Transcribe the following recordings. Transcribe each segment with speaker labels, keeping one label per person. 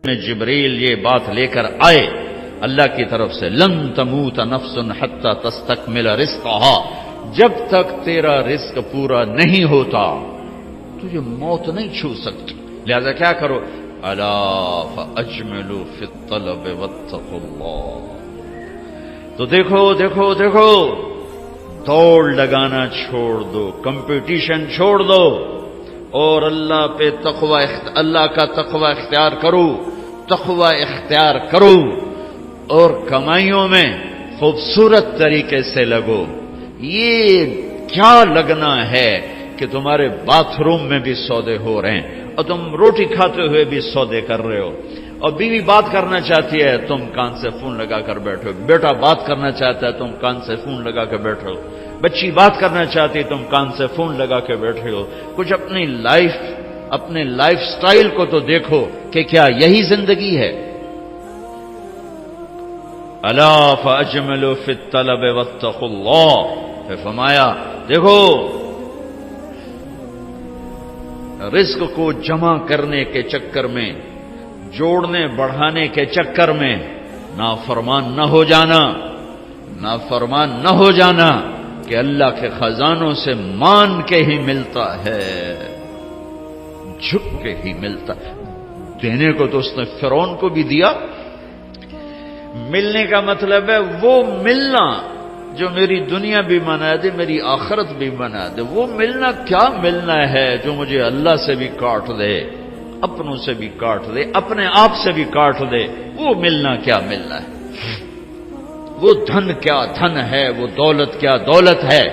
Speaker 1: میں جبریل یہ بات لے کر آئے اللہ کی طرف سے، لن تموت نفس حتی تستکمل رزقہا، جب تک تیرا رزق پورا نہیں ہوتا تجھے موت نہیں چھو سکتی، لہذا کیا کرو، الا فاجملوا فی الطلب واتقوا اللہ۔ تو دیکھو دیکھو دیکھو، دوڑ لگانا چھوڑ دو، کمپٹیشن چھوڑ دو، اور اللہ پہ تقوی، اللہ کا تقوی اختیار کرو، تقوی اختیار کرو، اور کمائیوں میں خوبصورت طریقے سے لگو۔ یہ کیا لگنا ہے کہ تمہارے باتھ روم میں بھی سودے ہو رہے ہیں اور تم روٹی کھاتے ہوئے بھی سودے کر رہے ہو، اور بیوی بات کرنا چاہتی ہے تم کان سے فون لگا کر بیٹھو، بیٹا بات کرنا چاہتا ہے تم کان سے فون لگا کے بیٹھو، بچی بات کرنا چاہتی ہے تم کان سے فون لگا کے بیٹھے ہو۔ کچھ اپنے لائف سٹائل کو تو دیکھو کہ کیا یہی زندگی ہے؟ الا فاجملوا فی الطلب واتقوا اللہ، پھر فرمایا دیکھو رزق کو جمع کرنے کے چکر میں، جوڑنے بڑھانے کے چکر میں نافرمان نہ ہو جانا، نافرمان نہ ہو جانا کہ اللہ کے خزانوں سے مان کے ہی ملتا ہے، جھک کے ہی ملتا۔ دینے کو تو اس نے فرعون کو بھی دیا، ملنے کا مطلب ہے وہ ملنا جو میری دنیا بھی بنا دے، میری آخرت بھی بنا دے۔ وہ ملنا کیا ملنا ہے جو مجھے اللہ سے بھی کاٹ دے، اپنوں سے بھی کاٹ دے، اپنے آپ سے بھی کاٹ دے، وہ ملنا کیا ملنا ہے؟ وہ دھن کیا دھن ہے، وہ دولت کیا دولت ہے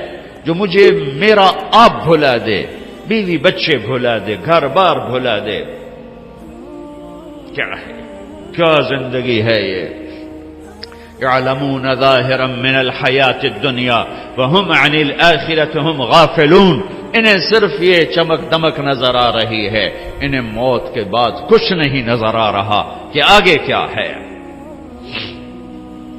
Speaker 1: جو مجھے میرا آپ بھلا دے، بیوی بچے بھلا دے، گھر بار بھلا دے؟ کیا ہے، کیا زندگی ہے یہ؟ يعلمون ظاهرا من الحیات الدنیا وهم عن الآخرة هم غافلون، انہیں صرف یہ چمک دمک نظر آ رہی ہے، انہیں موت کے بعد کچھ نہیں نظر آ رہا کہ آگے کیا ہے۔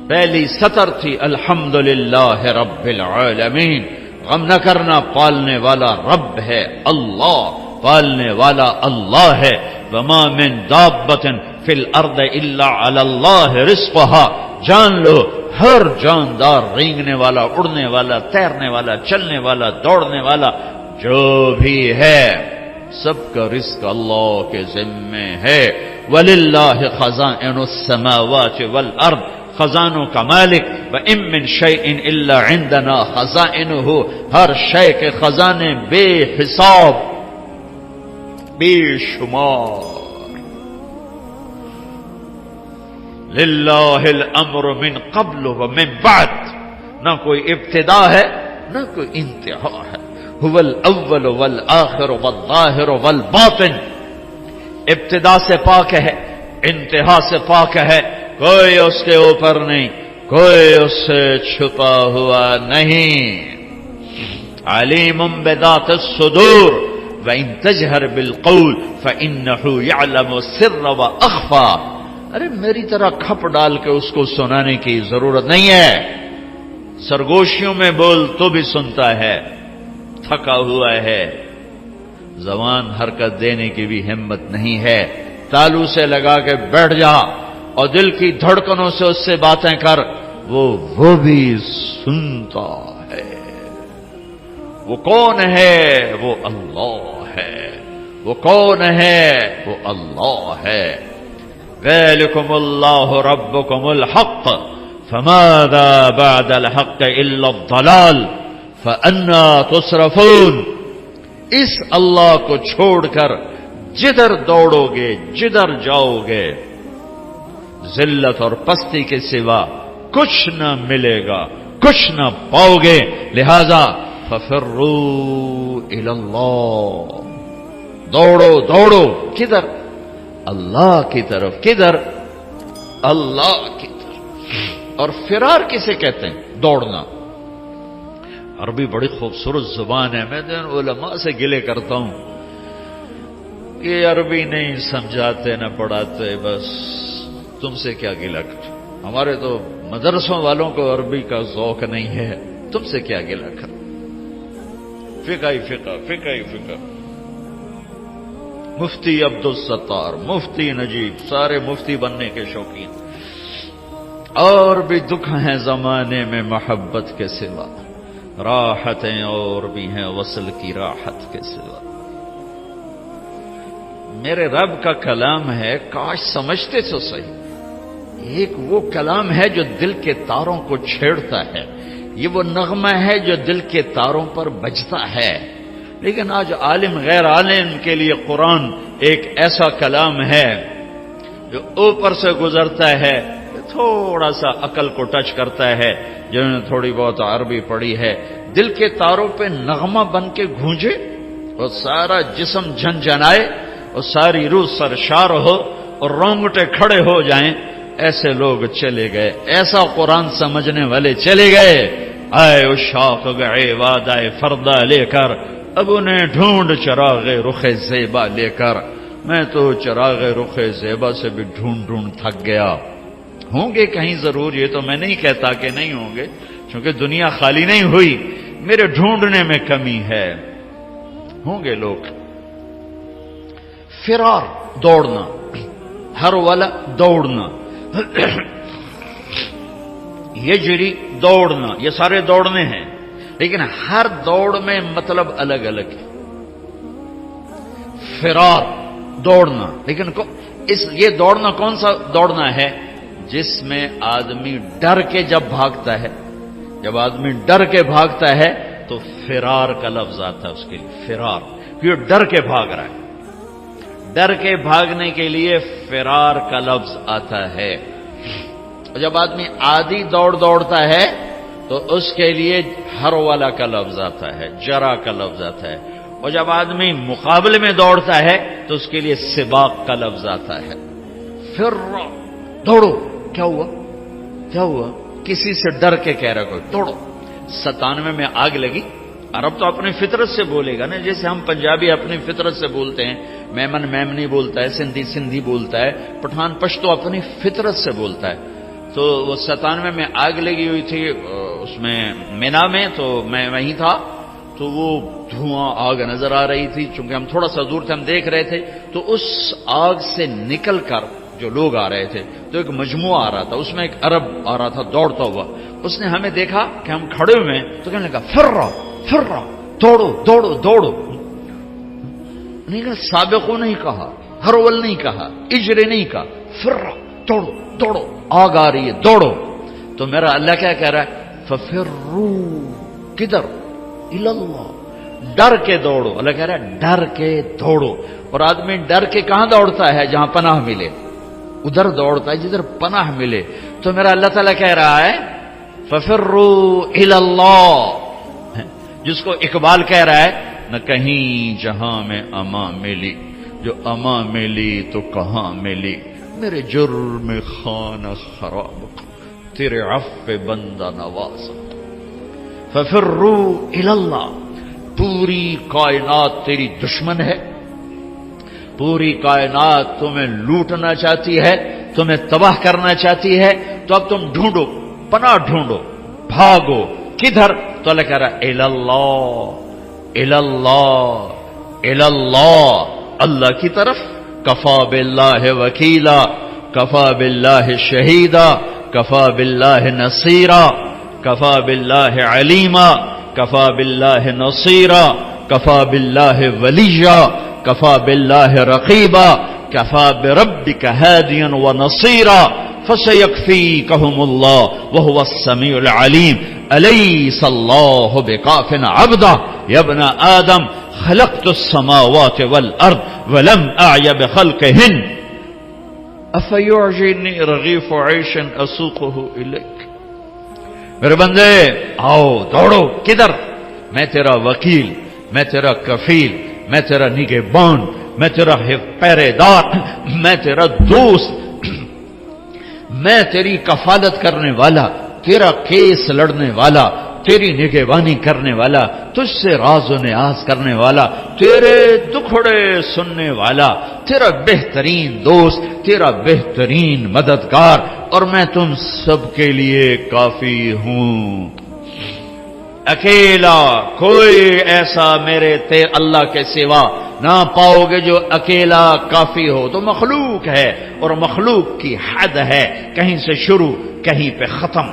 Speaker 1: پہلی سطر تھی الحمدللہ رب العالمین، غم نہ کرنا، پالنے والا رب ہے اللہ، پالنے والا اللہ ہے۔ وما من دابۃ فی الارض الا علی اللہ رزقها، جان لو ہر جاندار، رینگنے والا، اڑنے والا، تیرنے والا، چلنے والا، دوڑنے والا جو بھی ہے، سب کا رزق اللہ کے ذمے ہے۔ وَلِلَّهِ خَزَائِنُ السَّمَاوَاتِ وَالْأَرْضِ، خزانوں کا مالک، وَإِن مِّن شَيْءٍ إِلَّا عِندَنَا خَزَائِنُهُ، ہر شے کے خزانے بے حساب، بے شمار۔ للہ الامر من قبل ومن بعد، نہ کوئی ابتدا ہے نہ کوئی انتہا ہے۔ هو الاول والآخر والظاہر والباطن، ابتدا سے پاک ہے، انتہا سے پاک ہے، کوئی اس کے اوپر نہیں، کوئی اس سے چھپا ہوا نہیں۔ علیم بذات الصدور وإن تجہر بالقول فإنه يعلم السر وأخفى، ارے میری طرح کھپ ڈال کے اس کو سنانے کی ضرورت نہیں ہے، سرگوشیوں میں بول تو بھی سنتا ہے، تھکا ہوا ہے، زبان حرکت دینے کی بھی ہمت نہیں ہے، تالو سے لگا کے بیٹھ جا اور دل کی دھڑکنوں سے اس سے باتیں کر، وہ بھی سنتا ہے۔ وہ کون ہے؟ وہ اللہ ہے۔ وہ کون ہے؟ وہ اللہ ہے۔ ذَلِكُمُ اللَّهُ رَبُّكُمُ الْحَقُّ فَمَاذَا بَعْدَ الْحَقِّ إِلَّا الضَّلَالُ فَأَنَّىٰ تُصْرَفُونَ، اس اللہ کو چھوڑ کر جدھر دوڑو گے، جدھر جاؤ گے، ذلت اور پستی کے سوا کچھ نہ ملے گا، کچھ نہ پاؤ گے۔ لہذا فَفِرُّوا إِلَى اللَّهِ، دوڑو دوڑو، کدھر؟ اللہ کی طرف۔ کدھر؟ اللہ کی طرف۔ اور فرار کسے کہتے ہیں؟ دوڑنا۔ عربی بڑی خوبصورت زبان ہے، میں علماء سے گلے کرتا ہوں کہ عربی نہیں سمجھاتے نہ پڑھاتے، بس تم سے کیا گلہ کر، ہمارے تو مدرسوں والوں کو عربی کا ذوق نہیں ہے، تم سے کیا گلہ کر، فقہ ہی فقہ، فقہ ہی فقہ۔ مفتی عبدالستار، مفتی نجیب، سارے مفتی بننے کے شوقین. اور بھی دکھ ہیں زمانے میں محبت کے سوا، راحتیں اور بھی ہیں وصل کی راحت کے سوا. میرے رب کا کلام ہے، کاش سمجھتے تو صحیح. ایک وہ کلام ہے جو دل کے تاروں کو چھیڑتا ہے، یہ وہ نغمہ ہے جو دل کے تاروں پر بجتا ہے. لیکن آج عالم غیر عالم کے لیے قرآن ایک ایسا کلام ہے جو اوپر سے گزرتا ہے، تھوڑا سا عقل کو ٹچ کرتا ہے. جنہوں نے تھوڑی بہت عربی پڑھی ہے، دل کے تاروں پہ نغمہ بن کے گونجے اور سارا جسم جھنجھنائے اور ساری روح سرشار ہو اور رونگٹے کھڑے ہو جائیں. ایسے لوگ چلے گئے، ایسا قرآن سمجھنے والے چلے گئے. آئے اشاق گئے وعدہ فردا لے کر، اب انہیں ڈھونڈ چراغ رخ زیبا لے کر. میں تو چراغ رخ زیبا سے بھی ڈھونڈ تھک گیا. ہوں گے کہیں ضرور، یہ تو میں نہیں کہتا کہ نہیں ہوں گے، چونکہ دنیا خالی نہیں ہوئی، میرے ڈھونڈنے میں کمی ہے. ہوں گے لوگ. فرار، دوڑنا، ہر والا دوڑنا، یجری دوڑنا، یہ سارے دوڑنے ہیں، لیکن ہر دوڑ میں مطلب الگ الگ ہے. فرار دوڑنا، لیکن یہ دوڑنا کون سا دوڑنا ہے؟ جس میں آدمی ڈر کے جب بھاگتا ہے، جب آدمی ڈر کے بھاگتا ہے تو فرار کا لفظ آتا ہے اس کے لیے. فرار، یہ ڈر کے بھاگ رہا ہے، ڈر کے بھاگنے کے لیے فرار کا لفظ آتا ہے. اور جب آدمی عادی دوڑتا ہے تو اس کے لیے ہر والا کا لفظ آتا ہے، جرا کا لفظ آتا ہے. اور جب آدمی مقابلے میں دوڑتا ہے تو اس کے لیے سباق کا لفظ آتا ہے. پھر دوڑو، کیا ہوا؟ کسی سے ڈر کے کہہ رہا کوئی دوڑو. 97 میں آگ لگی. عرب تو اپنی فطرت سے بولے گا نا، جیسے ہم پنجابی اپنی فطرت سے بولتے ہیں. میمن میمنی بولتا ہے، سندھی بولتا ہے، پٹھان پشتو اپنی فطرت سے بولتا ہے. تو وہ 97 میں آگ لگی ہوئی تھی اس میں مینا میں، تو میں وہیں تھا. تو وہ دھواں آگ نظر آ رہی تھی، چونکہ ہم تھوڑا سا دور تھے، ہم دیکھ رہے تھے. تو اس آگ سے نکل کر جو لوگ آ رہے تھے تو ایک مجموعہ آ رہا تھا، اس میں ایک عرب آ رہا تھا دوڑتا ہوا. اس نے ہمیں دیکھا کہ ہم کھڑے ہوئے ہیں تو کہنے لگا پھر رہا دوڑو. نہیں کہا سابقو نہیں کہا، ہرول نہیں کہا، اجرے نہیں کہا، پھر رہا دوڑو، آگ آ رہی ہے دوڑو. تو میرا اللہ کیا کہہ رہا ہے؟ ففروا، کدھر؟ الاللہ، ڈر کے دوڑو. اللہ کہہ رہا ہے ڈر کے دوڑو. اور آدمی ڈر کے کہاں دوڑتا ہے؟ جہاں پناہ ملے، ادھر دوڑتا ہے جدھر پناہ ملے. تو میرا اللہ تعالیٰ کہہ رہا ہے ففروا الاللہ، جس کو اقبال کہہ رہا ہے نہ کہیں جہاں میں اما ملی، جو اما ملی تو کہاں ملی، میرے جرم خانہ خراب تیرے عفو بندہ نواز. ففروا الاللہ. پوری کائنات تیری دشمن ہے، پوری کائنات تمہیں لوٹنا چاہتی ہے، تمہیں تباہ کرنا چاہتی ہے. تو اب تم ڈھونڈو، پناہ ڈھونڈو، بھاگو. کدھر؟ تو اللہ کہہ رہا الاللہ، اللہ کی طرف. کفا باللہ وکیلا، کفا باللہ شہیدا، کفا باللہ نصیرا، کفا باللہ علیما، کفا باللہ نصیرا، کفا باللہ ولیجا، کفا باللہ رقیبا، کفا بربک ہادیا ونصیرا، فسیکفیکہم اللہ وہو السمیع العلیم. الیس اللہ بکاف عبدہ یا ابن آدم خلقت السماوات والارض ولم اعی بخلقہن افیعجنی رغیف عیش اسوقہ الیک. میرے بندے آؤ دوڑو. کدھر؟ میں تیرا وکیل، میں تیرا کفیل، میں تیرا نگہبان، میں تیرا پہرے دار، میں تیرا دوست، میں تیری کفالت کرنے والا، تیرا کیس لڑنے والا، تیری نگہبانی کرنے والا، تجھ سے راز و نیاز کرنے والا، تیرے دکھڑے سننے والا، تیرا بہترین دوست، تیرا بہترین مددگار، اور میں تم سب کے لیے کافی ہوں. اکیلا کوئی ایسا میرے اللہ کے سوا نہ پاؤ گے جو اکیلا کافی ہو. تو مخلوق ہے اور مخلوق کی حد ہے، کہیں سے شروع کہیں پہ ختم،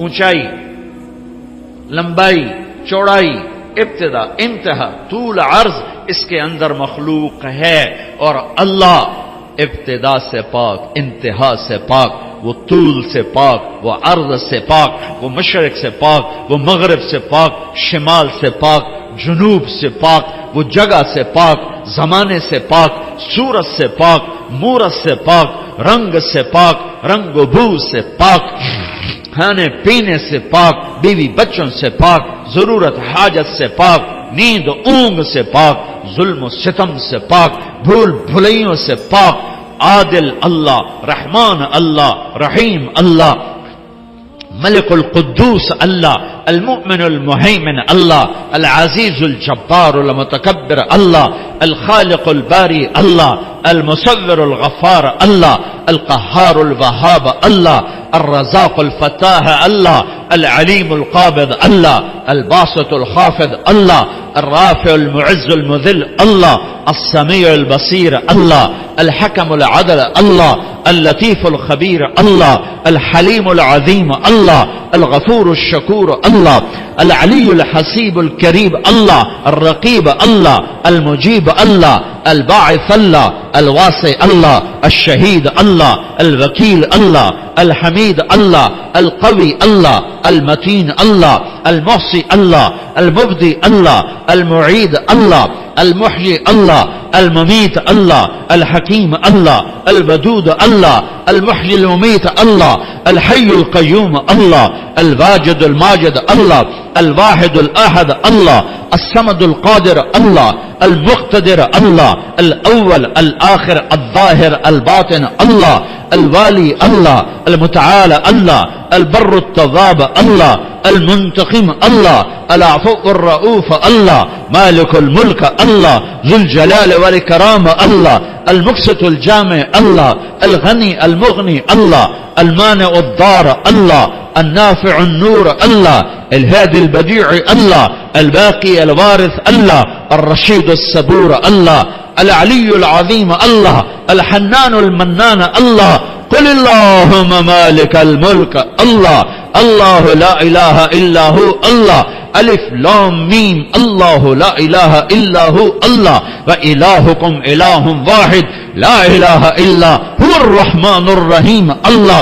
Speaker 1: اونچائی، لمبائی، چوڑائی، ابتدا، انتہا، طول، عرض، اس کے اندر مخلوق ہے. اور اللہ ابتدا سے پاک، انتہا سے پاک، وہ طول سے پاک، وہ عرض سے پاک، وہ مشرق سے پاک، وہ مغرب سے پاک، شمال سے پاک، جنوب سے پاک، وہ جگہ سے پاک، زمانے سے پاک، صورت سے پاک، مورت سے پاک، رنگ سے پاک، رنگ و بو سے پاک، کھانے پینے سے پاک، بیوی بچوں سے پاک، ضرورت حاجت سے پاک، نیند اونگ سے پاک، ظلم و ستم سے پاک، بھول بھلائیوں سے پاک. عادل اللہ، رحمان اللہ، رحیم اللہ، ملک القدوس اللہ، المؤمن المہیمن اللہ، العزیز الجبار المتکبر اللہ، الخالق الباری اللہ، المصور الغفار اللہ، القہار الوہاب اللہ، الرزاق الفتاح اللہ، العلیم القابض اللہ، الباسط الخافض اللہ، الرافع المعز المذل اللہ، السمیع البصیر اللہ، الحکم العدل اللہ، اللطیف الخبیر اللہ، الحلیم العظیم اللہ، الغفور الشکور اللہ، العلی الحسیب الکریم اللہ، الرقیب اللہ، المجیب اللہ، الباعث اللہ، الواسع اللہ، الشہید اللہ، الوکیل اللہ، الحمید اللہ، القوی اللہ، المتین اللہ، المحصی اللہ، المبدی اللہ، المعید اللہ، المحیی اللہ، الممیت اللہ، الحکیم اللہ، الودود اللہ، المحیی الممیت اللہ، الحی القیوم اللہ، الواجد الماجد اللہ، الواحد الاحد اللہ، الصمد القادر اللہ، المقتدر اللہ، الاول الآخر الظاہر الباطن اللہ، الوالی اللہ، المتعال اللہ، البر التواب اللہ، المنتقم اللہ، العفو الرؤوف اللہ، مالک الملک اللہ، ذو الجلال والاکرام اللہ، المقسط الجامع اللہ، الغنی المغنی اللہ، المانع الضار اللہ، النافع النور اللہ، الهادي البديع الله، الباقي الوارث الله، الرشيد الصبور الله، العلي العظيم الله، الحنان المنان الله. قل اللهم مالك الملك الله، الله لا إله إلا هو الله، ألف لام ميم، الله لا إله إلا هو الله، وإلهكم إله واحد لا إله إلا هو الرحمن الرحيم الله.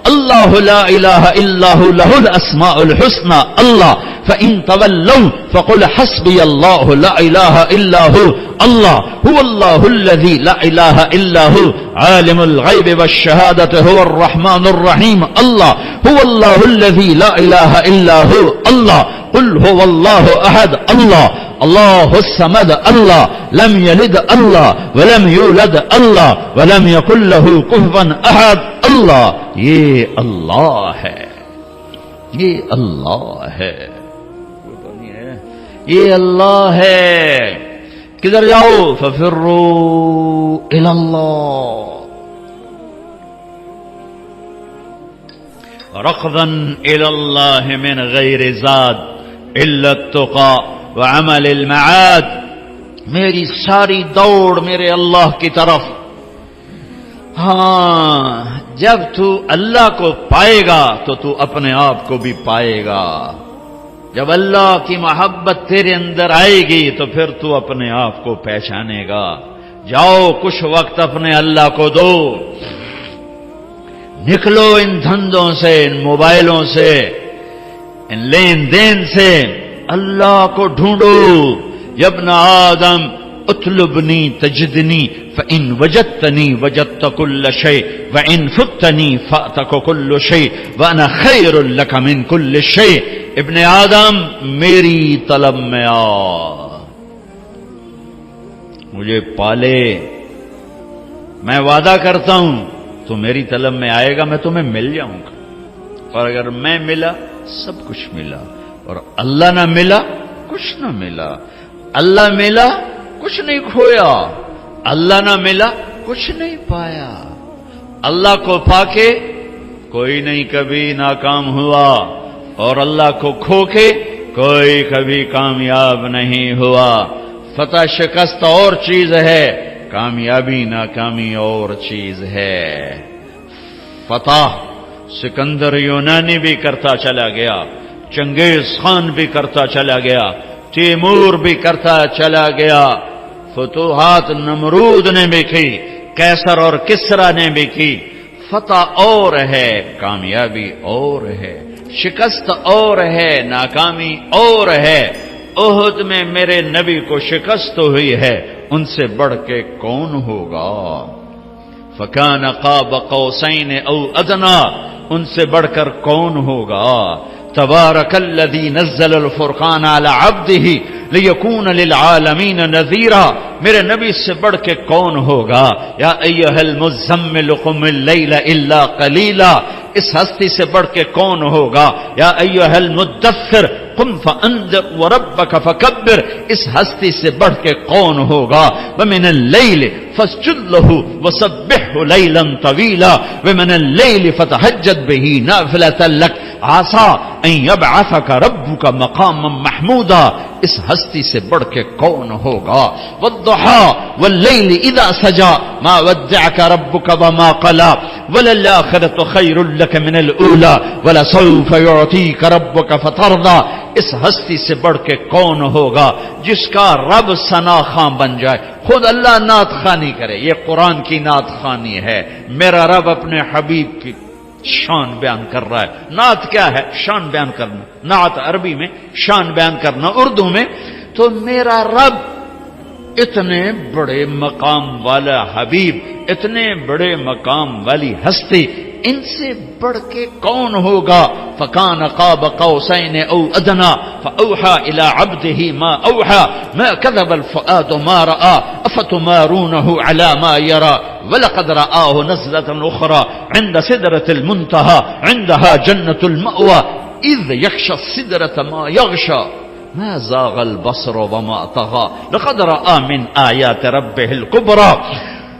Speaker 1: الله لا إله إلا هو له الأسماء الحسنى الله. فإن تولوا فقل حسبي الله لا إله إلا هو الله. هو الله الذي لا إله إلا هو عالم الغيب والشهادة هو الرحمن الرحيم الله. هو الله الذي لا إله إلا هو الله. قل هو الله أحد الله الله الصمد الله لم يلد الله ولم يولد الله ولم يكن له كفوا أحد الله. یہ اللہ ہے، یہ اللہ ہے، یہ اللہ ہے. کدھر جاؤ؟ ففروا الی اللہ ركضا الی اللہ من غیر زاد الا التقى وعمل المعاد. میری ساری دوڑ میرے اللہ کی طرف. ہاں، جب تو اللہ کو پائے گا تو تو اپنے آپ کو بھی پائے گا. جب اللہ کی محبت تیرے اندر آئے گی تو پھر تو اپنے آپ کو پہچانے گا. جاؤ کچھ وقت اپنے اللہ کو دو. نکلو ان دھندوں سے، ان موبائلوں سے، ان لین دین سے. اللہ کو ڈھونڈو. یا ابن آدم اطلبنی تجدنی فإن وجدتنی وجدت كل شيء وإن فتنی فأتک كل شيء وأنا خیر لک من كل شيء. ابن آدم میری طلب میں آ، مجھے پالے. میں وعدہ کرتا ہوں تو میری طلب میں آئے گا، میں تمہیں مل جاؤں گا. اور اگر میں ملا سب کچھ ملا، اور اللہ نہ ملا کچھ نہ ملا. اللہ ملا کچھ نہیں کھویا، اللہ نہ ملا کچھ نہیں پایا. اللہ کو پا کے کوئی نہیں کبھی ناکام ہوا، اور اللہ کو کھو کے کوئی کبھی کامیاب نہیں ہوا۔ فتح شکست اور چیز ہے، کامیابی ناکامی اور چیز ہے۔ فتح سکندر یونانی بھی کرتا چلا گیا، چنگیز خان بھی کرتا چلا گیا، تیمور بھی کرتا چلا گیا، فتوحات نمرود نے بھی کی، قیصر اور کسرا نے بھی کی۔ فتح اور ہے، کامیابی اور ہے، شکست اور ہے، ناکامی اور ہے۔ احد میں میرے نبی کو شکست ہوئی ہے، ان سے بڑھ کے کون ہوگا؟ فکان قاب قوسین او ادنا، ان سے بڑھ کر کون ہوگا؟ تبارک الذی نزل الفرقان علی عبدہ لیکون للعالمین نذیرا، میرے نبی سے بڑھ کے کون ہوگا؟ یا ایھا المزمل قم اللیل الا قلیلا، اس ہستی سے بڑھ کے کون ہوگا؟ یا ایھا المدثر قم فانذر وربک فکبر، اس ہستی سے بڑھ کے کون ہوگا؟ ومن اللیل فاسجد لہ وسبحہ لیلا طویلا ومن اللیل فتہجد بہ نافلۃ لک عسیٰ ان یبعثک ربک مقاما محمودا، اس ہستی سے بڑھ کے کون ہوگا؟ والضحی واللیل اذا سجی ما ودعک ربک وما قلی وللآخرۃ خیر لک من الاولی ولسوف یعطیک ربک فترضی، اس ہستی سے بڑھ کے کون ہوگا جس کا رب ثنا خواں بن جائے؟ خود اللہ نعت خوانی کرے، یہ قرآن کی نعت خوانی ہے۔ میرا رب اپنے حبیب کی شان بیان کر رہا ہے۔ نعت کیا ہے؟ شان بیان کرنا۔ نعت عربی میں شان بیان کرنا، اردو میں تو میرا رب اتنے بڑے مقام والا حبیب، اتنے بڑے مقام والی ہستی، ان سے بڑھ کے کون ہوگا؟ فکان قاب قوسین او ادنا فاوحى الى عبده ما اوحى ما كذب الفؤاد ما راى افتمارونه على ما يرى ولقد رآه نزلة اخرى عند سدرة المنتهى عندها جنة المأوى اذ يغشى السدرة ما يغشى ما زاغ البصر وما طغى لقد رأى من آيات ربه الكبرى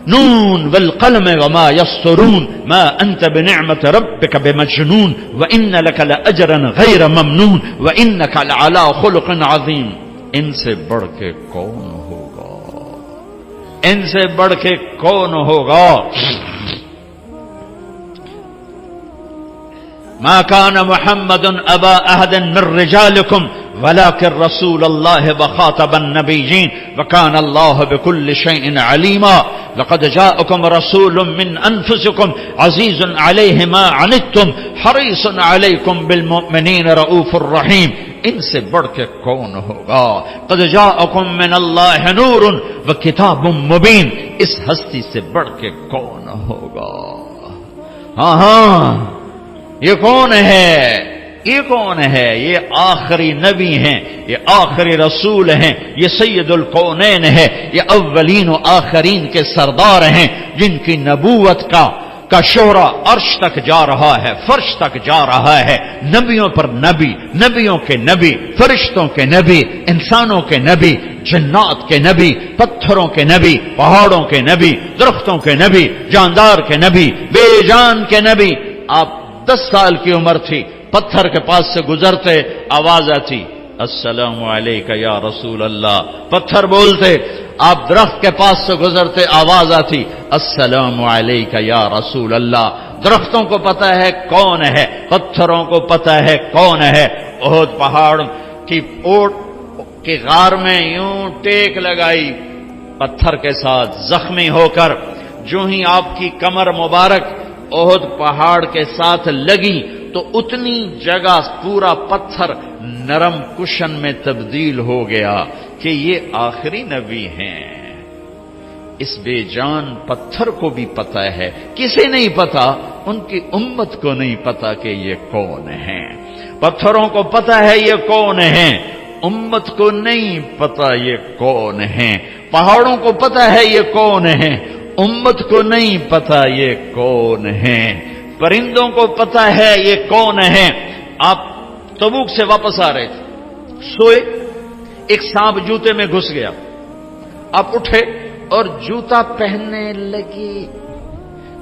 Speaker 1: نون والقلم وما يسطرون ما أنت بنعمة ربك بمجنون وإن لك لأجرا غير ممنون وإنك لعلى خلق عظيم۔ ان سے بڑھ کے کون ہوگا؟ ان سے بڑھ کے کون ہوگا؟ ما كان محمد أبا أحد من رجالكم ولكن رسول الله وخاتم النبيين وكان الله بكل شيء عليما لقد جاءكم رسول من أنفسكم عزيز عليه ما عنتم حريص عليكم بالمؤمنين رؤوف رحيم۔ ان سے بڑھ کے کون ہوگا؟ قد جاءكم من الله نور وكتاب مبين، اس ہستی سے بڑھ کے کون ہوگا؟ ہاں یہ کون ہے؟ یہ کون ہے؟ یہ آخری نبی ہیں، یہ آخری رسول ہیں، یہ سید الکونین ہے، یہ اولین و آخرین کے سردار ہیں، جن کی نبوت کا شہرہ عرش تک جا رہا ہے، فرش تک جا رہا ہے۔ نبیوں پر نبی، نبیوں کے نبی، فرشتوں کے نبی، انسانوں کے نبی، جنات کے نبی، پتھروں کے نبی، پہاڑوں کے نبی، درختوں کے نبی، جاندار کے نبی، بے جان کے نبی۔ آپ 10 سال کی عمر تھی، پتھر کے پاس سے گزرتے، آواز آتی السلام علیکہ یا رسول اللہ، پتھر بولتے۔ آپ درخت کے پاس سے گزرتے، آواز آتی السلام علیکہ یا رسول اللہ۔ درختوں کو پتہ ہے کون ہے، پتھروں کو پتہ ہے کون ہے۔ احد پہاڑ کی اوٹ کی غار میں یوں ٹیک لگائی پتھر کے ساتھ، زخمی ہو کر جو ہی آپ کی کمر مبارک احد پہاڑ کے ساتھ لگی تو اتنی جگہ پورا پتھر نرم کشن میں تبدیل ہو گیا کہ یہ آخری نبی ہیں۔ اس بے جان پتھر کو بھی پتہ ہے، کسے نہیں پتا؟ ان کی امت کو نہیں پتا کہ یہ کون ہیں۔ پتھروں کو پتا ہے یہ کون ہیں، امت کو نہیں پتا یہ کون ہیں۔ پہاڑوں کو پتا ہے یہ کون ہیں، امت کو نہیں پتا یہ کون ہیں۔ پرندوں کو پتا ہے یہ کون ہیں۔ آپ تبوک سے واپس آ رہے تھے، سوئے، ایک سانپ جوتے میں گھس گیا، آپ اٹھے اور جوتا پہننے لگے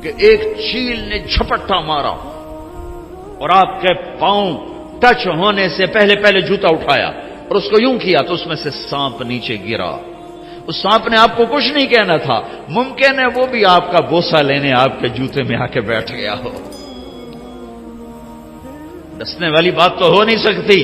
Speaker 1: کہ ایک چیل نے جھپٹا مارا اور آپ کے پاؤں ٹچ ہونے سے پہلے پہلے جوتا اٹھایا اور اس کو یوں کیا تو اس میں سے سانپ نیچے گرا. اس سانپ نے آپ کو کچھ نہیں کہنا تھا، ممکن ہے وہ بھی آپ کا بوسہ لینے آپ کے جوتے میں آ کے بیٹھ گیا ہو. ڈسنے والی بات تو ہو نہیں سکتی.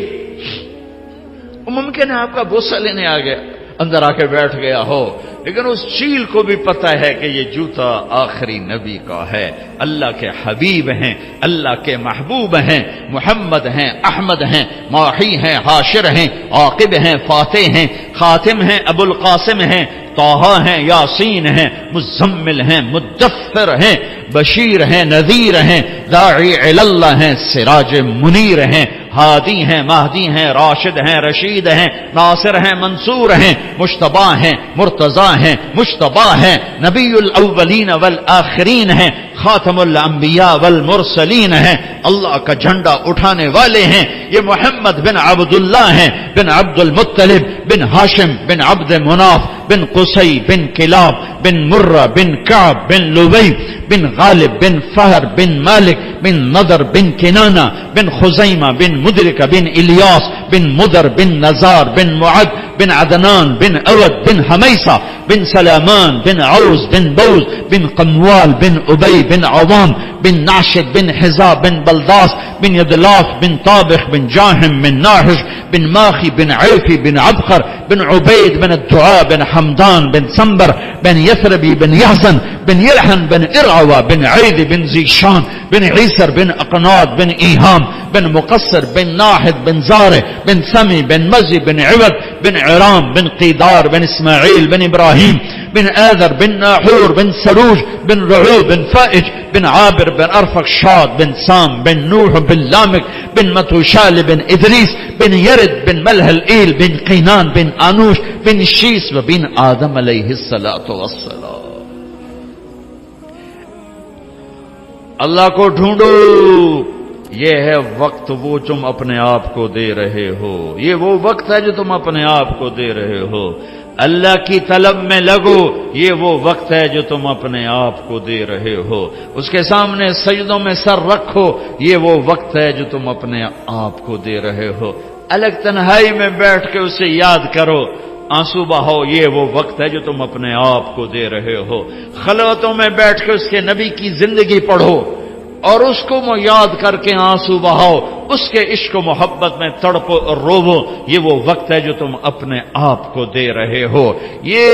Speaker 1: ممکن ہے آپ کا بوسہ لینے آ گیا، اندر آ کے بیٹھ گیا ہو، لیکن اس چیل کو بھی پتا ہے کہ یہ جوتا آخری نبی کا ہے، اللہ کے حبیب ہیں، اللہ کے محبوب ہیں، محمد ہیں، احمد ہیں، ماحی ہیں، حاشر ہیں، عاقب ہیں، فاتح ہیں، خاتم ہیں، ابو القاسم ہیں، طٰہٰ ہیں، یاسین ہیں، مزمل ہیں، مدثر ہیں، بشیر ہیں، نذیر ہیں، داعی الی اللہ ہیں، سراج منیر ہیں، ہادی ہیں، مہدی ہیں، راشد ہیں، رشید ہیں، ناصر ہیں، منصور ہیں، مجتبی ہیں، مرتضی ہیں، مجتبی ہیں، نبی الاولین والآخرین ہیں، خاتم الانبیاء والمرسلین ہیں، اللہ کا جھنڈا اٹھانے والے ہیں. یہ محمد بن عبداللہ ہیں، بن عبد المطلب، بن ہاشم، بن عبد مناف، بن قصی، بن کلاب، بن مرہ، بن کعب، بن لبی، بن غالب، بن فہر، بن مالک، بن نضر، بن کنانہ، بن خزیمہ، بن مدرکہ، بن الیاس، بن مدر، بن نزار، بن معد، بن عدنان، بن اود، بن حمیسہ، بن سلامان، بن عوز، بن بوز، بن قموال، بن ابی، بن عوام، بن ناشد، بن حزاب، بن بلداس، بن یدلاف، بن طابخ، بن جاہم، بن ناحش، بن ماخی، بن عیفی، بن عبقر، بن عبید، بن الدعاء، بن حمدان، بن سنبر، بن یثربی، بن یحزن، بن یلحن، بن ارعوى، بن عید، بن زیشان، بن عیسر، بن اقناد، بن ایہام، بن مقصر، بن ناحد، بن زارع، بن سمی، بن مزی، بن عوض، بن عرام، بن قیدار، بن اسماعیل، بن ابراہیم، بن آذر، بن ناحور، بن سروج، بن رعو، بن فائج، بن عابر، بن ارفخشاد، بن سام، بن نوح، بن لامک، بن متوشال، بن ادریس، بن یرد، بن ملہلئیل، بن قینان، بن آنوش، بن شیس، و بن آدم علیہ الصلاۃ والسلام. اللہ کو ڈھونڈو، یہ ہے وقت وہ تم اپنے آپ کو دے رہے ہو، یہ وہ وقت ہے جو تم اپنے آپ کو دے رہے ہو. اللہ کی طلب میں لگو، یہ وہ وقت ہے جو تم اپنے آپ کو دے رہے ہو. اس کے سامنے سجدوں میں سر رکھو، یہ وہ وقت ہے جو تم اپنے آپ کو دے رہے ہو. الگ تنہائی میں بیٹھ کے اسے یاد کرو، آنسو بہاؤ، یہ وہ وقت ہے جو تم اپنے آپ کو دے رہے ہو. خلوتوں میں بیٹھ کے اس کے نبی کی زندگی پڑھو اور اس کو یاد کر کے آنسو بہاؤ، اس کے عشق و محبت میں تڑپو اور روو، یہ وہ وقت ہے جو تم اپنے آپ کو دے رہے ہو. یہ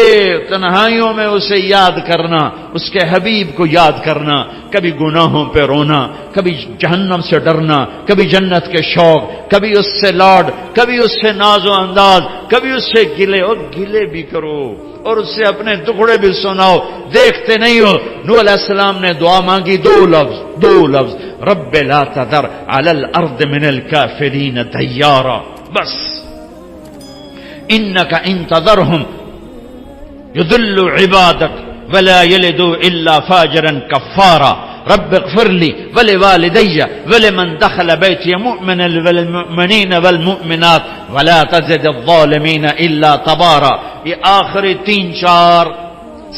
Speaker 1: تنہائیوں میں اسے یاد کرنا، اس کے حبیب کو یاد کرنا، کبھی گناہوں پہ رونا، کبھی جہنم سے ڈرنا، کبھی جنت کے شوق، کبھی اس سے لاڈ، کبھی اس سے ناز و انداز، کبھی اس سے گلے، اور گلے بھی کرو اور اس سے اپنے ٹکڑے بھی سناؤ. دیکھتے نہیں ہو نوح علیہ السلام نے دعا مانگی، دو لفظ رب لا تذر علی الارض من الکافرین دیارا، بس انک ان تذرهم یضل عبادک ولا یلدوا الا فاجرا کفارا رب اغفر لی ولوالدی ولمن دخل بیتی مؤمنا والمؤمنین والمؤمنات ولا تزد الظالمین الا تبارا. یہ آخری 3-4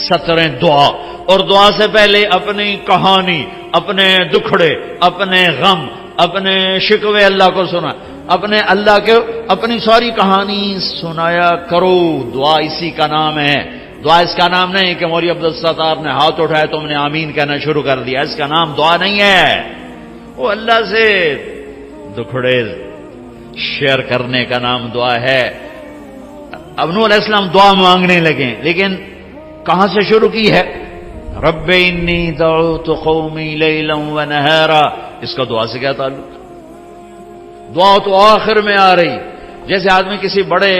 Speaker 1: سطریں دعا، اور دعا سے پہلے اپنی کہانی، اپنے دکھڑے، اپنے غم، اپنے شکوے اللہ کو سنا، اپنی ساری کہانی سنایا کرو. دعا اسی کا نام ہے. دعا اس کا نام نہیں کہ مولوی عبدالستار نے ہاتھ اٹھایا تم نے آمین کہنا شروع کر دیا، اس کا نام دعا نہیں ہے. وہ اللہ سے دکھڑے شیئر کرنے کا نام دعا ہے. اب نوح علیہ السلام دعا مانگنے لگے، لیکن کہاں سے شروع کی ہے؟ رب انی دعوت قومی لیلا ونہارا. اس کا دعا سے کیا تعلق؟ دعا تو آخر میں آ رہی. جیسے آدمی کسی بڑے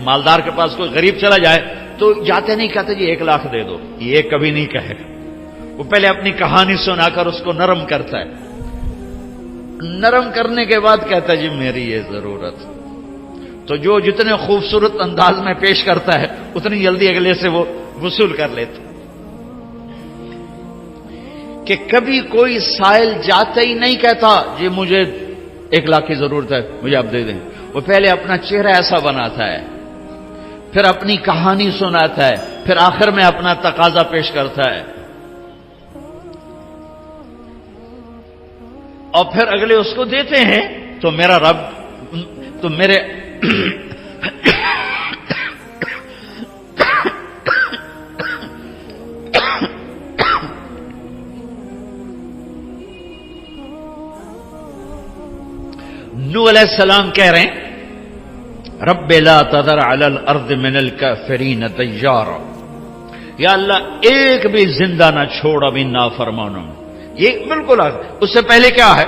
Speaker 1: مالدار کے پاس کوئی غریب چلا جائے تو جاتے نہیں کہتے جی 1 لاکھ دے دو، یہ کبھی نہیں کہے. وہ پہلے اپنی کہانی سنا کر اس کو نرم کرتا ہے، نرم کرنے کے بعد کہتا ہے جی میری یہ ضرورت. تو جو جتنے خوبصورت انداز میں پیش کرتا ہے اتنی جلدی اگلے سے وہ وصول کر لیتا. کہ کبھی کوئی سائل جاتے ہی نہیں کہتا جی مجھے 1 لاکھ کی ضرورت ہے مجھے آپ دے دیں. وہ پہلے اپنا چہرہ ایسا بناتا ہے، پھر اپنی کہانی سناتا ہے، پھر آخر میں اپنا تقاضا پیش کرتا ہے، اور پھر اگلے اس کو دیتے ہیں. تو میرا رب تو میرے نوح علیہ السلام کہہ رہے ہیں رب لا تذر علی الارض من الکافرین دیارا، یا اللہ ایک بھی زندہ نہ چھوڑ ابھی نافرمانوں میں. یہ بالکل اس سے پہلے کیا ہے؟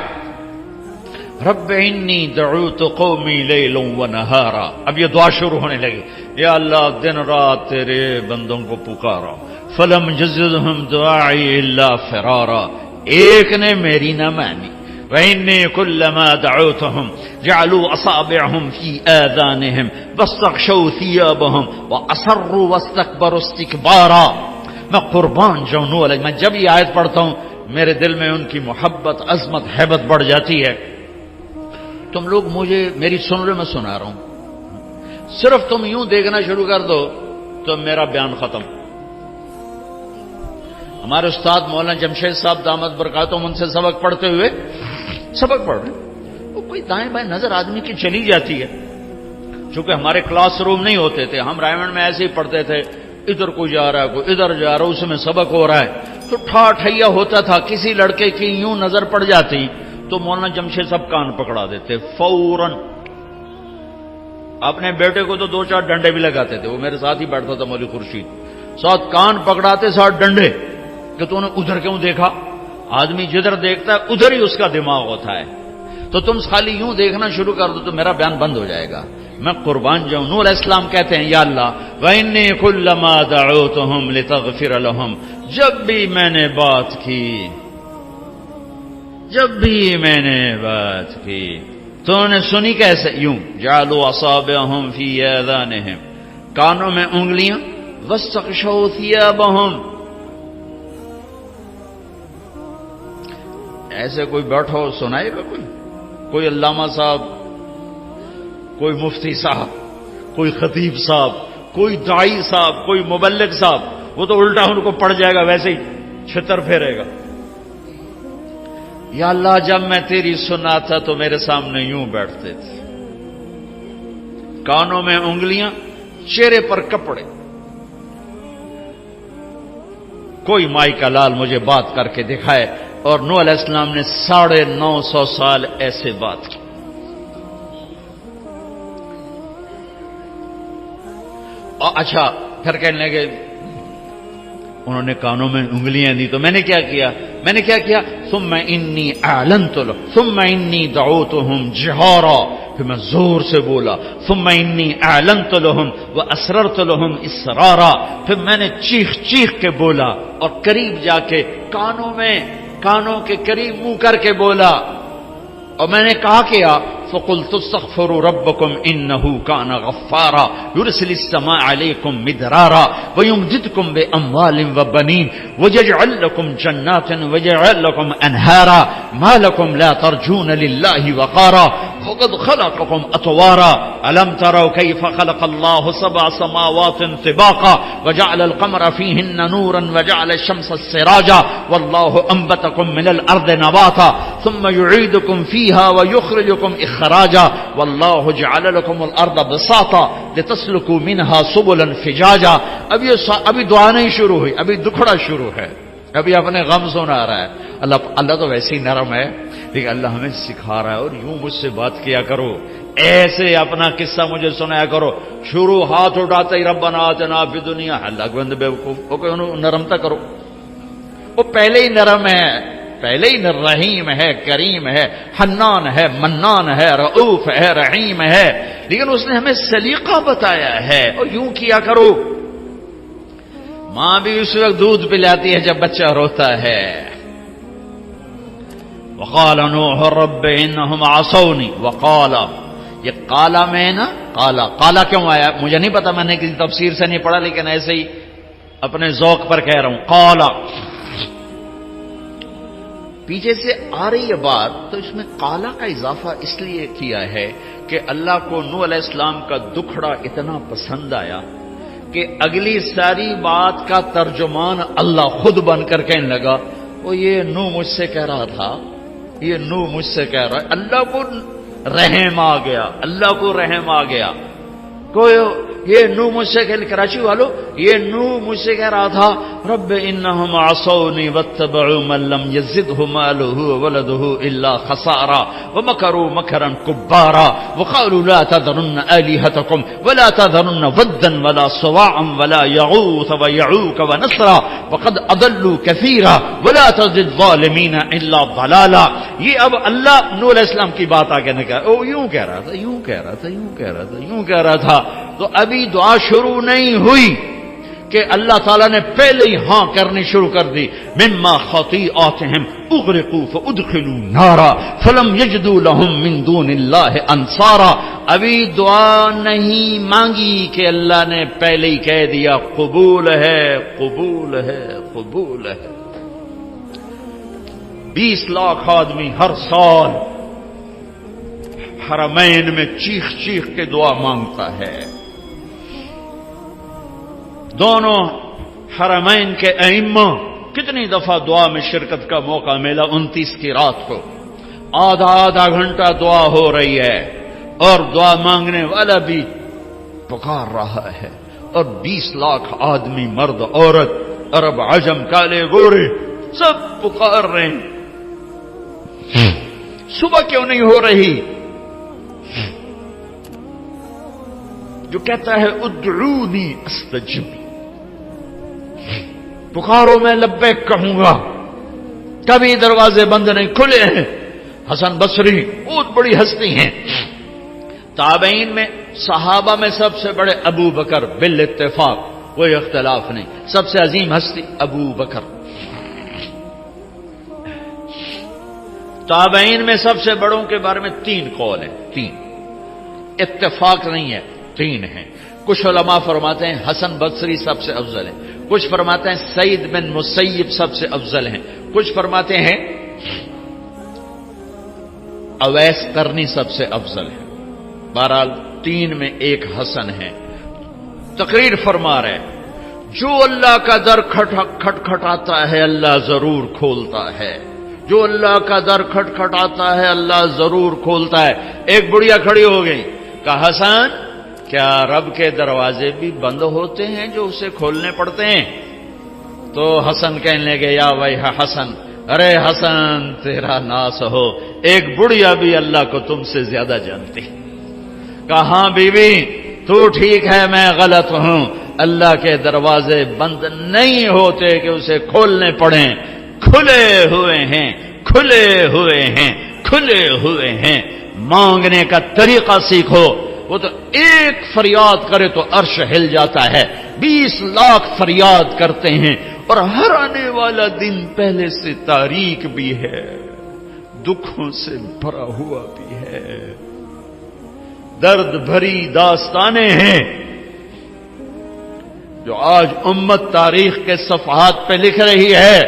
Speaker 1: رب انی دعوت قومی لیلا ونہارا. اب یہ دعا شروع ہونے لگی، یا اللہ دن رات تیرے بندوں کو پکارا. فلم یزدہم دعائی الا فرارا، ایک نے میری نہ مانی. وإني كلما دعوتهم جعلوا أصابعهم في آذانهم واستغشوا ثيابهم وأصروا واستكبروا استكبارا. میں قربان جاؤں نوح علیہ، میں جب یہ آیت پڑھتا ہوں میرے دل میں ان کی محبت، عظمت، ہیبت بڑھ جاتی ہے. تم لوگ مجھے میری سن رہے، میں سنا رہا ہوں، صرف تم یوں دیکھنا شروع کر دو تو میرا بیان ختم. ہمارے استاد مولانا جمشید صاحب دامت برکاتہم ان سے سبق پڑھتے ہوئے سبق پڑھ رہے، وہ کوئی دائیں بائیں نظر آدمی کی چلی جاتی ہے. چونکہ ہمارے کلاس روم نہیں ہوتے تھے، ہم رائمنڈ میں ایسے ہی پڑھتے تھے، ادھر کوئی جا رہا ہے کوئی ادھر جا رہا ہے، اس میں سبق ہو رہا ہے تو ٹھیا ہوتا تھا. کسی لڑکے کی یوں نظر پڑ جاتی تو مولانا جمشید صاحب کان پکڑا دیتے فوراً. اپنے بیٹے کو تو 2-4 ڈنڈے بھی لگاتے تھے، وہ میرے ساتھ ہی بیٹھتا تھا مولوی خورشید، ساتھ کان پکڑاتے ساتھ ڈنڈے کہ تو نے ادھر کیوں دیکھا. آدمی جدھر دیکھتا ہے ادھر ہی اس کا دماغ ہوتا ہے. تو تم خالی یوں دیکھنا شروع کر دو تو میرا بیان بند ہو جائے گا. میں قربان جاؤں. نوح علیہ السلام کہتے ہیں یا اللہ وَإِنِّي كُلَّمَا دَعَوْتُهُمْ لِتَغْفِرَ لَهُمْ، جب بھی میں نے بات کی تو انہوں نے سنی کیسے؟ یوں جعلوا اصابعهم في آذانهم، کانوں میں انگلیاں، واستغشوا ثيابهم. ایسے کوئی بیٹھو سنائے گا کوئی علامہ صاحب، کوئی مفتی صاحب، کوئی خطیب صاحب، کوئی داعی صاحب، کوئی مبلغ صاحب، وہ تو الٹا ان کو پڑ جائے گا، ویسے ہی چھتر پھیرے گا. یا اللہ جب میں تیری سنا تھا تو میرے سامنے یوں بیٹھتے تھے، کانوں میں انگلیاں، چہرے پر کپڑے. کوئی مائی کا لال مجھے بات کر کے دکھائے. اور نوح علیہ السلام نے 950 سال ایسے بات کی. اور اچھا پھر کہنے لگے انہوں نے کانوں میں انگلیاں دی تو میں نے کیا کیا ثم انی اعلنت لهم ثم انی دعوتهم جہارا، پھر میں زور سے بولا. ثم انی اعلنت لهم واسررت لهم اسرارا، پھر میں نے چیخ کے بولا اور قریب جا کے کانوں کے قریب منہ کر کے بولا. اور میں نے کہا کیا فقلت استغفروا ربکم انه کان غفارا یرسل السماء علیکم مدرارا ویمددکم باموال وبنین ویجعل لکم جنات ویجعل لکم انہارا ما لکم لا ترجون للہ وقارا وقد خلقکم اطوارا الم تروا کیف خلق اللہ 7 سماوات طباقا وجعل القمر فیہن نورا وجعل الشمس سراجا واللہ انبتکم من الارض نباتا ثم یعیدکم فیہا ویخرجکم اخراجا واللہ جعل لکم الارض بساطا لتسلکوا منہا سبلا فجاجا. ابھی دعا نہیں شروع ہوئی، ابھی دکھڑا شروع ہے، ابھی اپنے غم سنا رہا ہے. اللہ تو ویسے ہی نرم ہے، لیکن اللہ ہمیں سکھا رہا ہے. اور یوں مجھ سے بات کیا کرو، ایسے اپنا قصہ مجھے سنایا کرو. شروع ہاتھ اٹھاتے ہی ربنا آتنا فی الدنیا، اللہ کے بندے بیوقوف ہو کے انہوں نرمتا کرو. وہ پہلے ہی نرم ہے، پہلے ہی رحیم ہے، کریم ہے، حنان ہے، منان ہے، رؤوف ہے، رحیم ہے، لیکن اس نے ہمیں سلیقہ بتایا ہے. اور یوں کیا کرو. ماں بھی اس وقت دودھ پلاتی ہے جب بچہ روتا ہے. وقال نوح رب انہم عصونی وقال، یہ قالا میں نا قالا کیوں آیا مجھے نہیں پتا، میں نے کسی تفسیر سے نہیں پڑھا، لیکن ایسے ہی اپنے ذوق پر کہہ رہا ہوں. قالا پیچھے سے آ رہی ہے بات، تو اس میں قالا کا اضافہ اس لیے کیا ہے کہ اللہ کو نوح علیہ السلام کا دکھڑا اتنا پسند آیا کہ اگلی ساری بات کا ترجمان اللہ خود بن کر کہنے لگا وہ یہ نوح مجھ سے کہہ رہا تھا، یہ نوح مجھ سے کہہ رہا ہے. اللہ کو رحم آ گیا، اللہ کو رحم آ گیا. کوئی یہ نو مجھ سے کراچی والوں، یہ نو مجھ سے کہہ رہا تھا رب انہم عصونی واتبعوا من لم یزدہ مالہ وولدہ الا خسارا ومکروا مکرا کبارا وقالوا لا تذرن آلہتکم ولا تذرن ودا ولا سواعا ولا یغوث ویعوک ونسرا وقد اضلوا کثیرا ولا تزد الظالمین الا ضلالا. یہ اب اللہ نوح علیہ السلام کی بات آگے نہ کہا، او یوں کہہ رہا تھا، یوں کہہ رہا تھا، یوں کہہ رہا تھا، یوں کہہ رہا تھا. تو ابھی دعا شروع نہیں ہوئی کہ اللہ تعالیٰ نے پہلے ہی ہاں کرنی شروع کر دی. مما خطیئاتہم اغرقوا فادخلوا نارا فلم یجدوا لهم من دون اللہ انصارا. ابھی دعا نہیں مانگی کہ اللہ نے پہلے ہی کہہ دیا قبول ہے، قبول ہے، قبول ہے. 20 لاکھ آدمی ہر سال حرمین میں چیخ چیخ کے دعا مانگتا ہے. دونوں حرمین کے ائمہ کتنی دفعہ دعا میں شرکت کا موقع ملا. 29 کی رات کو آدھا گھنٹہ دعا ہو رہی ہے اور دعا مانگنے والا بھی پکار رہا ہے، اور 20 لاکھ آدمی، مرد عورت، عرب عجم، کالے گورے، سب پکار رہے ہیں. صبح کیوں نہیں ہو رہی؟ جو کہتا ہے ادعونی استجب، پکارو میں لبیک کہوں گا. کبھی دروازے بند نہیں کھلے ہیں. حسن بصری بہت بڑی ہستی ہیں. تابعین میں، صحابہ میں سب سے بڑے ابو بکر، بالاتفاق کوئی اختلاف نہیں، سب سے عظیم ہستی ابو بکر. تابعین میں سب سے بڑوں کے بارے میں 3 قول ہیں، 3 اتفاق نہیں ہے، 3 ہیں. کچھ علماء فرماتے ہیں حسن بصری سب سے افضل ہیں، کچھ فرماتے ہیں سعید بن مسیب سب سے افضل ہیں، کچھ فرماتے ہیں اویس قرنی سب سے افضل ہے. بہرحال 3 میں ایک حسن ہے. تقریر فرما رہے جو اللہ کا در کھٹکھٹاتا ہے اللہ ضرور کھولتا ہے. جو اللہ کا در کھٹکھٹاتا ہے اللہ ضرور کھولتا ہے. ایک بڑھیا کھڑی ہو گئی، کہا حسن کیا رب کے دروازے بھی بند ہوتے ہیں جو اسے کھولنے پڑتے ہیں؟ تو حسن کہنے لگے یا بھائی حسن، ارے حسن تیرا ناس ہو، ایک بڑھیا بھی اللہ کو تم سے زیادہ جانتی. کہاں بی بی تو ٹھیک ہے میں غلط ہوں، اللہ کے دروازے بند نہیں ہوتے کہ اسے کھولنے پڑیں، کھلے ہوئے ہیں، کھلے ہوئے ہیں، کھلے ہوئے ہیں. مانگنے کا طریقہ سیکھو. وہ تو ایک فریاد کرے تو عرش ہل جاتا ہے، 20 لاکھ فریاد کرتے ہیں، اور ہر آنے والا دن پہلے سے تاریک بھی ہے، دکھوں سے بھرا ہوا بھی ہے، درد بھری داستانیں ہیں جو آج امت تاریخ کے صفحات پہ لکھ رہی ہے،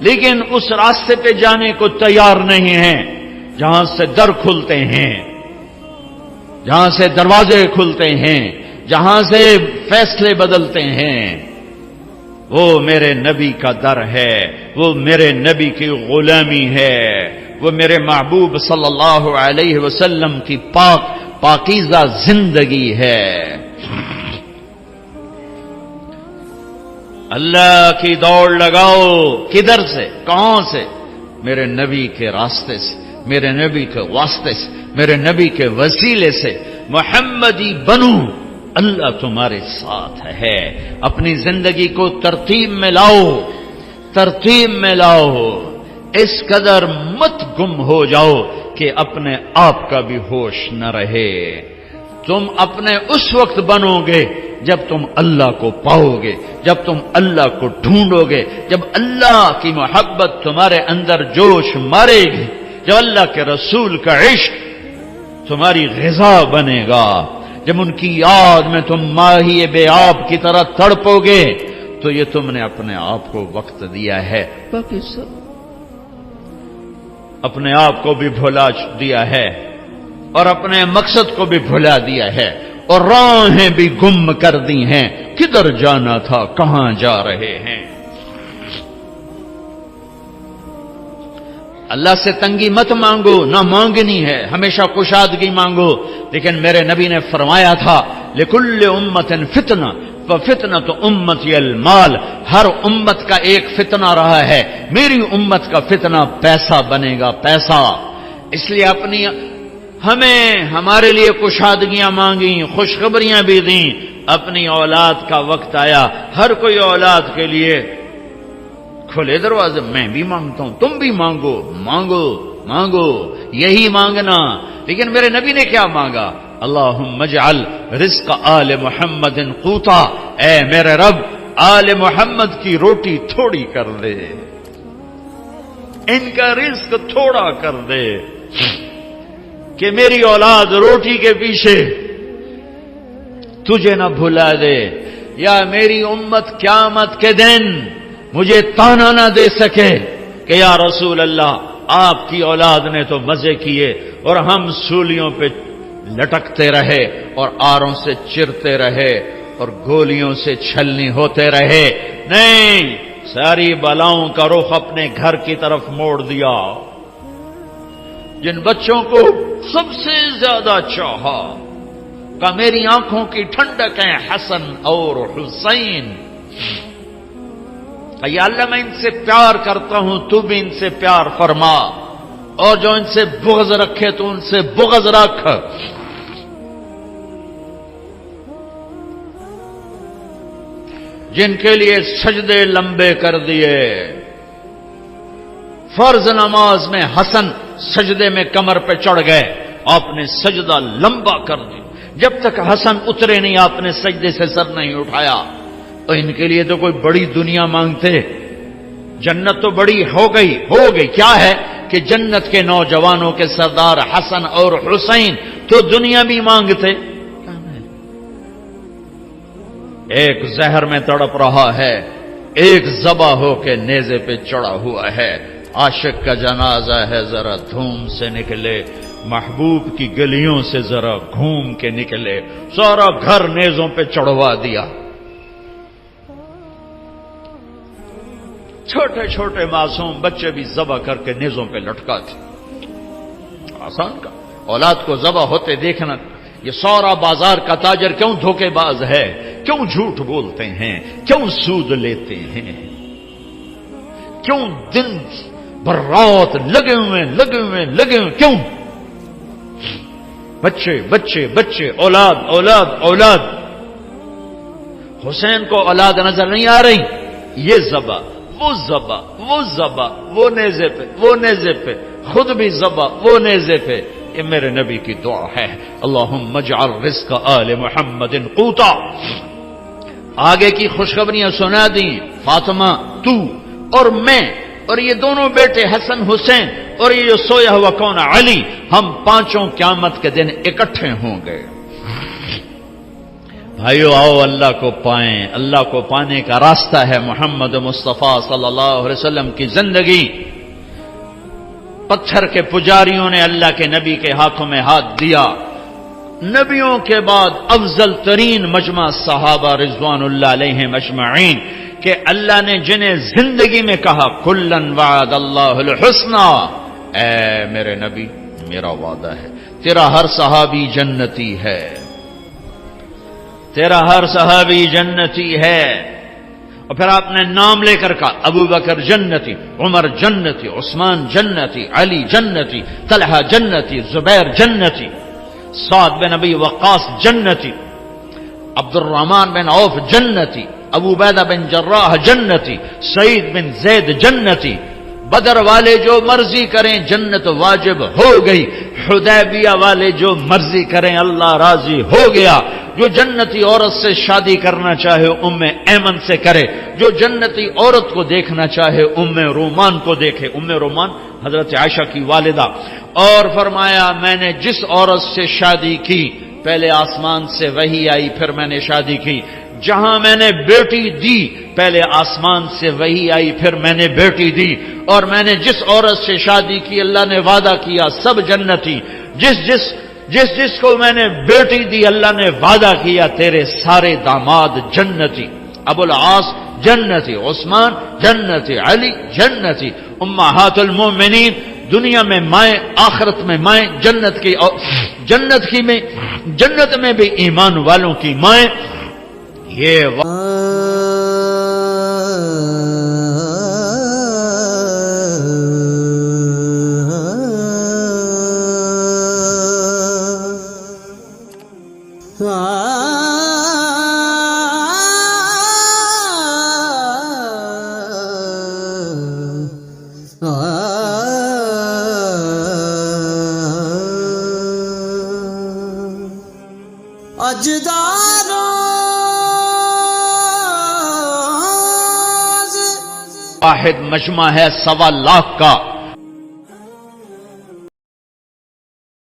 Speaker 1: لیکن اس راستے پہ جانے کو تیار نہیں ہیں جہاں سے در کھلتے ہیں، جہاں سے دروازے کھلتے ہیں، جہاں سے فیصلے بدلتے ہیں. وہ میرے نبی کا در ہے، وہ میرے نبی کی غلامی ہے، وہ میرے محبوب صلی اللہ علیہ وسلم کی پاکیزہ زندگی ہے. اللہ کی دوڑ لگاؤ. کدھر سے؟ کہاں سے؟ میرے نبی کے راستے سے، میرے نبی کے واسطے سے، میرے نبی کے وسیلے سے. محمدی بنو، اللہ تمہارے ساتھ ہے. اپنی زندگی کو ترتیب میں لاؤ، ترتیب میں لاؤ. اس قدر مت گم ہو جاؤ کہ اپنے آپ کا بھی ہوش نہ رہے. تم اپنے اس وقت بنو گے جب تم اللہ کو پاؤ گے، جب تم اللہ کو ڈھونڈو گے، جب اللہ کی محبت تمہارے اندر جوش مارے گی، جب اللہ کے رسول کا عشق تمہاری غذا بنے گا، جب ان کی یاد میں تم ماہی بے آب کی طرح تڑپو گے، تو یہ تم نے اپنے آپ کو وقت دیا ہے. باقی سب اپنے آپ کو بھی بھلا دیا ہے اور اپنے مقصد کو بھی بھلا دیا ہے، اور راہیں بھی گم کر دی ہیں. کدھر جانا تھا، کہاں جا رہے ہیں؟ اللہ سے تنگی مت مانگو، نہ مانگنی ہے، ہمیشہ کشادگی مانگو. لیکن میرے نبی نے فرمایا تھا لکل امت فتنہ وفتنۃ امتی المال، ہر امت کا ایک فتنہ رہا ہے، میری امت کا فتنہ پیسہ بنے گا، پیسہ. اس لیے ہمارے لیے کشادگیاں مانگی، خوشخبریاں بھی دیں. اپنی اولاد کا وقت آیا، ہر کوئی اولاد کے لیے کھلے دروازے. میں بھی مانگتا ہوں، تم بھی مانگو، مانگو مانگو، یہی مانگنا. لیکن میرے نبی نے کیا مانگا؟ اللہم اجعل رزق آل محمد قوتا، اے میرے رب آل محمد کی روٹی تھوڑی کر دے، ان کا رزق تھوڑا کر دے، کہ میری اولاد روٹی کے پیچھے تجھے نہ بھلا دے، یا میری امت قیامت کے دن مجھے تانا نہ دے سکے کہ یا رسول اللہ آپ کی اولاد نے تو مزے کیے اور ہم سولیوں پہ لٹکتے رہے اور آروں سے چرتے رہے اور گولیوں سے چھلنی ہوتے رہے. نہیں، ساری بلاؤں کا رخ اپنے گھر کی طرف موڑ دیا. جن بچوں کو سب سے زیادہ چاہا کہ میری آنکھوں کی ٹھنڈک ہیں حسن اور حسین، یا اللہ میں ان سے پیار کرتا ہوں، تو بھی ان سے پیار فرما، اور جو ان سے بغض رکھے تو ان سے بغض رکھ. جن کے لیے سجدے لمبے کر دیے، فرض نماز میں حسن سجدے میں کمر پہ چڑھ گئے، آپ نے سجدہ لمبا کر دیا، جب تک حسن اترے نہیں آپ نے سجدے سے سر نہیں اٹھایا. تو ان کے لیے تو کوئی بڑی دنیا مانگتے، جنت تو بڑی ہو گئی. کیا ہے کہ جنت کے نوجوانوں کے سردار حسن اور حسین تو دنیا بھی مانگتے. ایک زہر میں تڑپ رہا ہے، ایک ذبح ہو کے نیزے پہ چڑھا ہوا ہے. عاشق کا جنازہ ہے، ذرا دھوم سے نکلے، محبوب کی گلیوں سے ذرا گھوم کے نکلے، سارا گھر نیزوں پہ چڑھوا دیا. چھوٹے چھوٹے معصوم بچے بھی ذبح کر کے نیزوں پہ لٹکا تھے. آسان کا اولاد کو ذبح ہوتے دیکھنا. یہ سارا بازار کا تاجر کیوں دھوکے باز ہے، کیوں جھوٹ بولتے ہیں، کیوں سود لیتے ہیں، کیوں دن بھر رات لگے ہوئے کیوں؟ بچے بچے بچے، اولاد اولاد اولاد. حسین کو اولاد نظر نہیں آ رہی، یہ ذبح وہ ذبح، وہ نیزے پہ خود بھی ذبح، وہ نیزے پہ. یہ میرے نبی کی دعا ہے، اللہم اجعل رزق آل محمد قوتا. آگے کی خوشخبریاں سنا دیں، فاطمہ تو اور میں اور یہ دونوں بیٹے حسن حسین اور یہ جو سویا ہوا کون علی، ہم پانچوں قیامت کے دن اکٹھے ہوں گے. بھائیو آؤ اللہ کو پائیں. اللہ کو پانے کا راستہ ہے محمد مصطفیٰ صلی اللہ علیہ وسلم کی زندگی. پتھر کے پجاریوں نے اللہ کے نبی کے ہاتھوں میں ہاتھ دیا. نبیوں کے بعد افضل ترین مجمع صحابہ رضوان اللہ علیہم اجمعین، کہ اللہ نے جنہیں زندگی میں کہا کلن وعد اللہ الحسنى، اے میرے نبی میرا وعدہ ہے تیرا ہر صحابی جنتی ہے، تیرا ہر صحابی جنتی ہے. اور پھر آپ نے نام لے کر کہا ابو بکر جنتی، عمر جنتی، عثمان جنتی، علی جنتی، طلحہ جنتی، زبیر جنتی، سعد بن ابی وقاص جنتی، عبد الرحمن بن عوف جنتی، ابو عبیدہ بن جراح جنتی، سعید بن زید جنتی. بدر والے جو مرضی کریں جنت واجب ہو گئی. حدیبیہ والے جو مرضی کریں اللہ راضی ہو گیا. جو جنتی عورت سے شادی کرنا چاہے ام ایمن سے کرے، جو جنتی عورت کو دیکھنا چاہے ام رومان کو دیکھے. ام رومان حضرت عائشہ کی والدہ. اور فرمایا میں نے جس عورت سے شادی کی پہلے آسمان سے وحی آئی پھر میں نے شادی کی. جہاں میں نے بیٹی دی پہلے آسمان سے وحی آئی پھر میں نے بیٹی دی. اور میں نے جس عورت سے شادی کی اللہ نے وعدہ کیا سب جنتی. جس کو میں نے بیٹی دی اللہ نے وعدہ کیا تیرے سارے داماد جنتی. ابو العاص جنتی، عثمان جنتی، علی جنتی، امہات المومنین دنیا میں مائیں، آخرت میں مائیں، جنت میں بھی ایمان والوں کی مائیں. یہ واحد مجمع ہے 1.25 لاکھ کا.